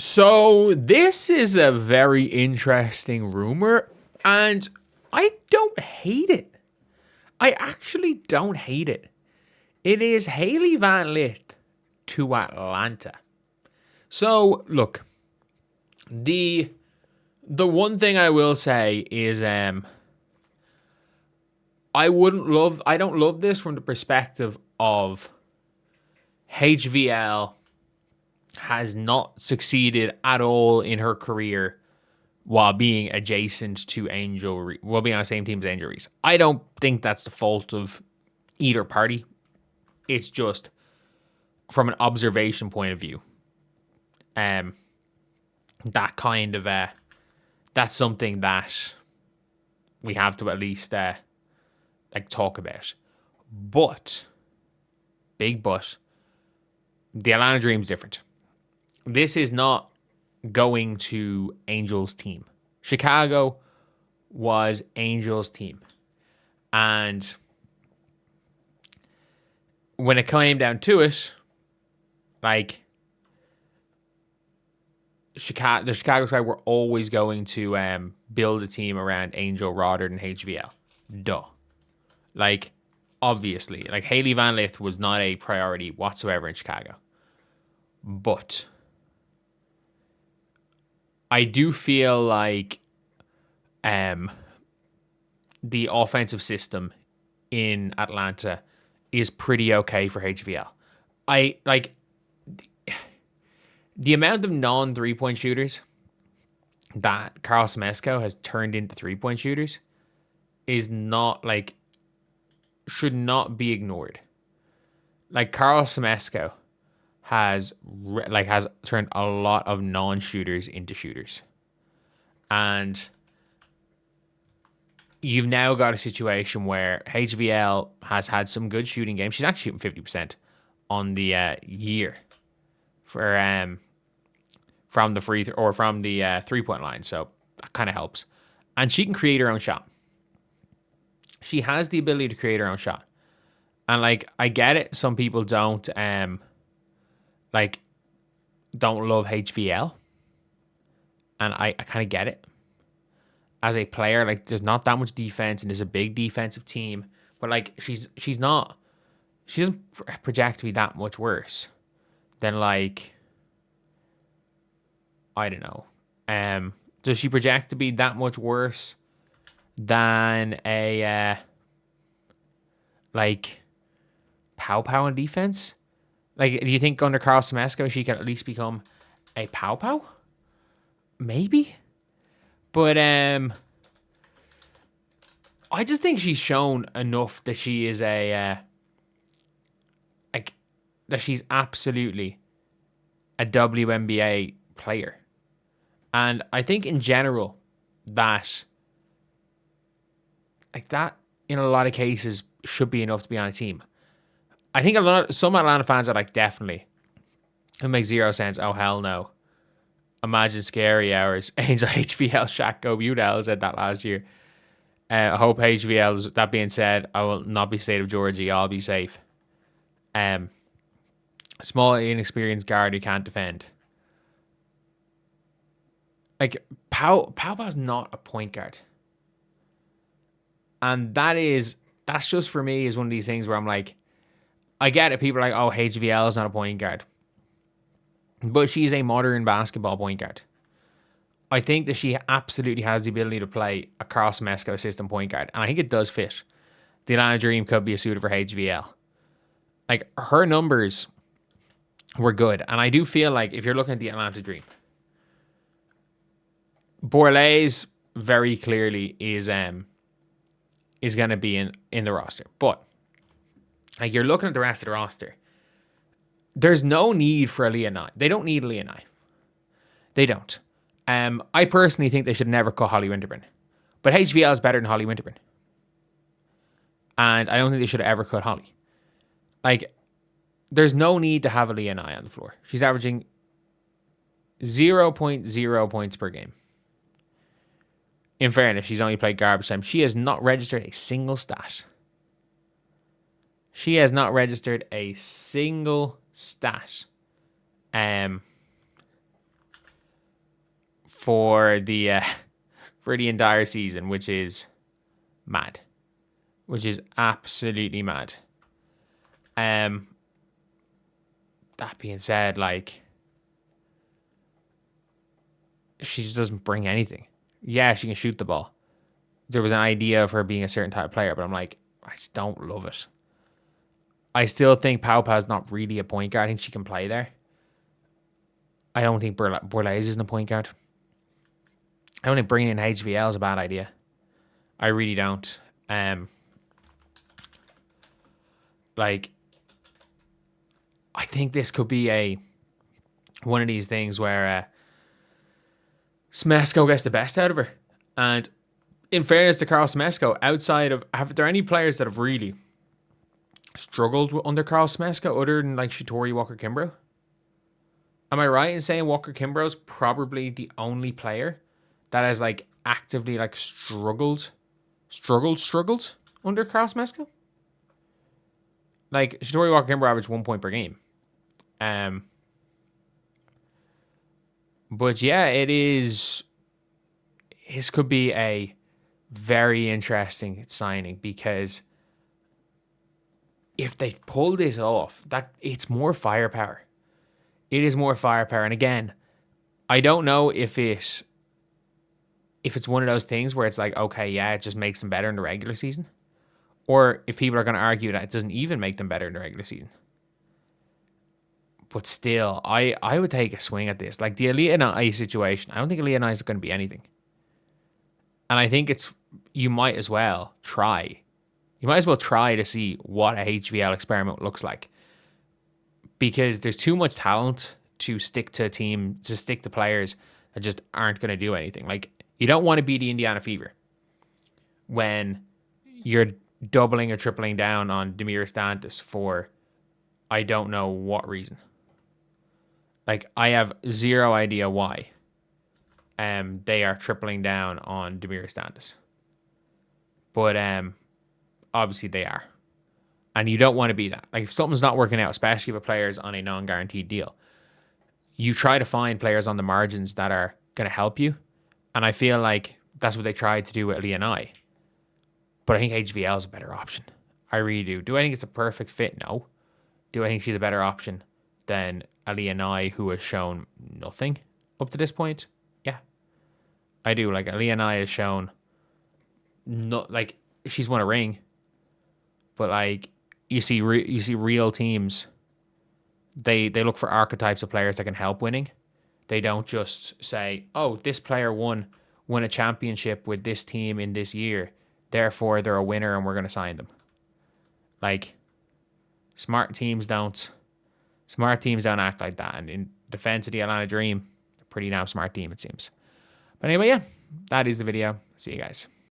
So this is a very interesting rumor, and I don't hate it. I actually don't hate it. It is Hailey Van Lith to Atlanta. So look, the one thing I will say is I don't love this from the perspective of HVL has not succeeded at all in her career while being adjacent to while being on the same team as Angel Reese. I don't think that's the fault of either party. It's just from an observation point of view. That kind of that's something that we have to at least talk about. But big but the Atlanta Dream's different. This is not going to Angel's team. Chicago was Angel's team. And when it came down to it, the Chicago side were always going to build a team around Angel rather than HVL. Duh. Obviously. Hailey Van Lith was not a priority whatsoever in Chicago. But I do feel like the offensive system in Atlanta is pretty okay for HVL. The amount of non-3-point shooters that Carl Semesco has turned into 3-point shooters is not should not be ignored. Carl Semesco has turned a lot of non-shooters into shooters. And you've now got a situation where HVL has had some good shooting games. She's actually shooting 50% on the year for from the from the 3-point line. So that kind of helps. And she can create her own shot. She has the ability to create her own shot. And I get it. Some people don't don't love HVL. And I kind of get it. As a player, there's not that much defense and there's a big defensive team. But she doesn't project to be that much worse than I don't know. Does she project to be that much worse than a Pow Pow in defense? Do you think under Carl Semesco she can at least become a Pow Pow? Maybe. But I just think she's shown enough that she is that she's absolutely a WNBA player. And I think in general that that in a lot of cases should be enough to be on a team. I think some Atlanta fans are definitely. It makes zero sense. Oh, hell no. Imagine scary hours. Angel HVL Shaq Go Udell said that last year. I hope HVL, that being said, I will not be State of Georgia. I'll be safe. Small, inexperienced guard who can't defend. Pow's not a point guard. And that's just for me is one of these things where I'm I get it. People are oh, HVL is not a point guard. But she's a modern basketball point guard. I think that she absolutely has the ability to play a Carl Semesco system point guard. And I think it does fit. The Atlanta Dream could be a suitor for HVL. Her numbers were good. And I do feel if you're looking at the Atlanta Dream, Borlase very clearly is going to be in the roster. But you're looking at the rest of the roster. There's no need for a Leonai. They don't need a Leonai. They don't. I personally think they should never cut Holly Winterburn. But HVL is better than Holly Winterburn. And I don't think they should have ever cut Holly. There's no need to have a Leonai on the floor. She's averaging 0.0 points per game. In fairness, she's only played garbage time. She has not registered a single stat. She has not registered a single stat. for the entire season, which is mad, which is absolutely mad. That being said, like, she just doesn't bring anything. Yeah, she can shoot the ball. There was an idea of her being a certain type of player, but I'm like, I just don't love it. I still think Pau Pau's not really a point guard. I think she can play there. I don't think Borlase is a point guard. I don't think bringing in HVL is a bad idea. I really don't. Like, I think this could be one of these things where Smesco gets the best out of her. And in fairness to Carl Smesco, outside of, have there any players that have really struggled under Carl Smesco other than like Shitori Walker-Kimbrough? Am I right in saying Walker-Kimbrough's probably the only player that has like actively like struggled under Carl Smesco? Like, Shitori Walker-Kimbrough averaged 1 point per game. But yeah, it is. This could be a very interesting signing, because if they pull this off, that it's more firepower. It is more firepower. And again, I don't know if it's one of those things where it's like, okay, yeah, it just makes them better in the regular season, or if people are going to argue that it doesn't even make them better in the regular season. But still, I would take a swing at this. Like the Aaliyah situation, I don't think Aaliyah is going to be anything. And I think you might as well try. You might as well try to see what a HVL experiment looks like. Because there's too much talent to stick to a team, to stick to players that just aren't going to do anything. Like, you don't want to be the Indiana Fever when you're doubling or tripling down on Damiris Dantas for I don't know what reason. Like, I have zero idea why they are tripling down on Damiris Dantas. But obviously they are. And you don't want to be that. Like, if something's not working out, especially if a player's on a non-guaranteed deal, you try to find players on the margins that are going to help you. And I feel like that's what they tried to do with Leonai. But I think HVL is a better option. I really do. Do I think it's a perfect fit? No. Do I think she's a better option than Leonai, who has shown nothing up to this point? Yeah. I do. Like, Leonai has shown like, she's won a ring. But like, you see real teams, they look for archetypes of players that can help winning. They don't just say, oh, this player won a championship with this team in this year, therefore they're a winner and we're going to sign them. Like, smart teams don't act like that. And in defense of the Atlanta Dream, a pretty damn smart team, it seems. But anyway, yeah, that is the video. See you guys.